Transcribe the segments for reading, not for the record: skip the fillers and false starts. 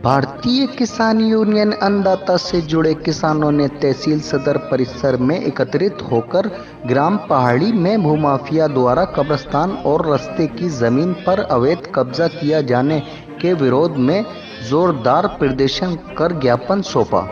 भारतीय किसान यूनियन अन्नदाता से जुड़े किसानों ने तहसील सदर परिसर में एकत्रित होकर ग्राम पहाड़ी में भूमाफिया द्वारा कब्रिस्तान और रास्ते की जमीन पर अवैध कब्जा किया जाने के विरोध में जोरदार प्रदर्शन कर ज्ञापन सौंपा।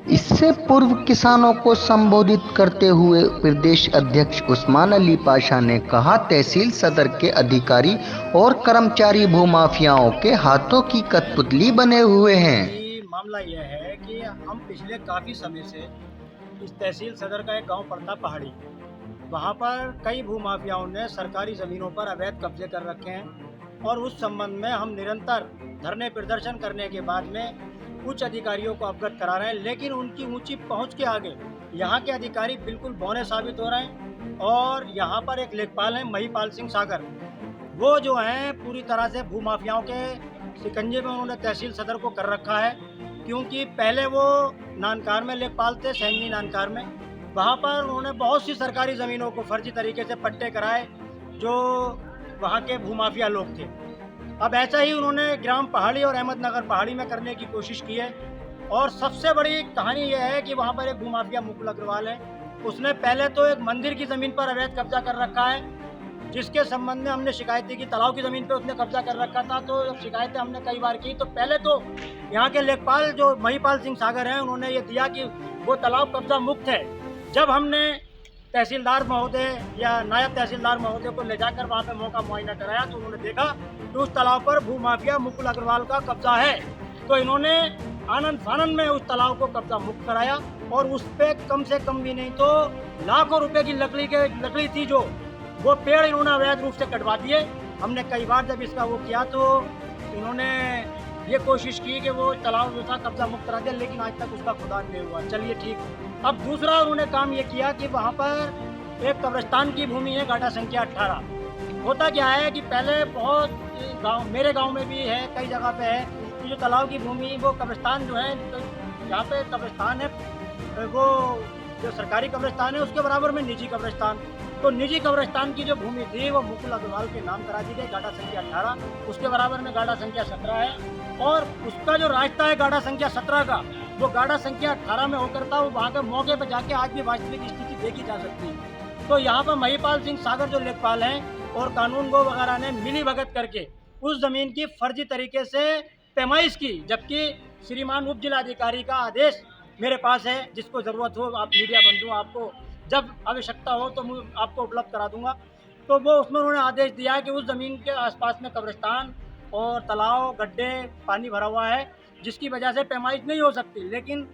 इससे पूर्व किसानों को संबोधित करते हुए प्रदेश अध्यक्ष उस्मान अली पाशा ने कहा, तहसील सदर के अधिकारी और कर्मचारी भूमाफियाओं के हाथों की कठपुतली बने हुए हैं। मामला यह है कि हम पिछले काफ़ी समय से इस तहसील सदर का एक गांव पड़ता पहाड़ी, वहां पर कई भूमाफियाओं ने सरकारी ज़मीनों पर अवैध कब्जे कर रखे हैं और उस संबंध में हम निरंतर धरने प्रदर्शन करने के बाद में उच्च अधिकारियों को अवगत करा रहे हैं, लेकिन उनकी ऊंची पहुंच के आगे यहाँ के अधिकारी बिल्कुल बौने साबित हो रहे हैं। और यहाँ पर एक लेखपाल हैं महिपाल सिंह सागर, वो जो हैं पूरी तरह से भूमाफियाओं के शिकंजे में उन्होंने तहसील सदर को कर रखा है, क्योंकि पहले वो नानकार में लेखपाल थे, सैनी नानकार में, वहाँ पर उन्होंने बहुत सी सरकारी ज़मीनों को फर्जी तरीके से पट्टे कराए जो वहाँ के भूमाफिया लोग थे। अब ऐसा ही उन्होंने ग्राम पहाड़ी और अहमदनगर पहाड़ी में करने की कोशिश की है। और सबसे बड़ी कहानी यह है कि वहाँ पर एक भूमाफिया मुकुल अग्रवाल है, उसने पहले तो एक मंदिर की ज़मीन पर अवैध कब्जा कर रखा है, जिसके संबंध में हमने शिकायत की कि तालाब की ज़मीन पे उसने कब्जा कर रखा था। तो जब शिकायतें हमने कई बार की तो पहले तो यहाँ के लेखपाल जो महिपाल सिंह सागर हैं, उन्होंने ये दिया कि वो तालाब कब्जा मुक्त है। जब हमने तहसीलदार महोदय या नायब तहसीलदार महोदय को ले जाकर वहाँ पे मौका मुआयना कराया तो उन्होंने देखा कि उस तालाब पर भूमाफिया मुकुल अग्रवाल का कब्जा है। तो इन्होंने आनंद फानंद में उस तालाब को कब्जा मुक्त कराया और उस पर कम से कम भी नहीं तो लाखों रुपए की लकड़ी थी, जो वो पेड़ इन्होंने अवैध रूप से कटवा दिए। हमने कई बार जब इसका वो किया तो इन्होंने ये कोशिश की कि वो तालाब जो था कब्जा मुक्त करा दिया, लेकिन आज तक उसका खुदा नहीं हुआ। चलिए ठीक। अब दूसरा उन्होंने काम ये किया कि वहाँ पर एक कब्रिस्तान की भूमि है, गाटा संख्या 18। होता क्या है कि पहले बहुत गांव, मेरे गांव में भी है, कई जगह पे है कि जो तालाब की भूमि वो कब्रिस्तान जो है, तो जहाँ पे कब्रिस्तान है वो जो सरकारी कब्रिस्तान है उसके बराबर में निजी कब्रिस्तान। तो निजी कब्रिस्तान की जो भूमि थी वो मुकुल अग्रवाल के नाम करा दी गई, गाटा संख्या 18, उसके बराबर में गाटा संख्या 17 है। और उसका जो रास्ता है गाटा संख्या 17 का, वो गाटा संख्या 18 में होकर था। वो वहाँ के मौके पर जाके आज भी वास्तविक स्थिति देखी जा सकती है। तो यहाँ पर महिपाल सिंह सागर जो लेखपाल हैं और कानून गो वगैरह ने मिली भगत करके उस जमीन की फर्जी तरीके से पैमाइश की, जबकि श्रीमान उप जिलाधिकारी का आदेश मेरे पास है, जिसको ज़रूरत हो आप मीडिया बंधु, आपको जब आवश्यकता हो तो मैं आपको उपलब्ध करा दूंगा। तो वो उसमें उन्होंने आदेश दिया है कि उस ज़मीन के आसपास में कब्रिस्तान और तालाब, गड्ढे, पानी भरा हुआ है, जिसकी वजह से पैमाइश नहीं हो सकती। लेकिन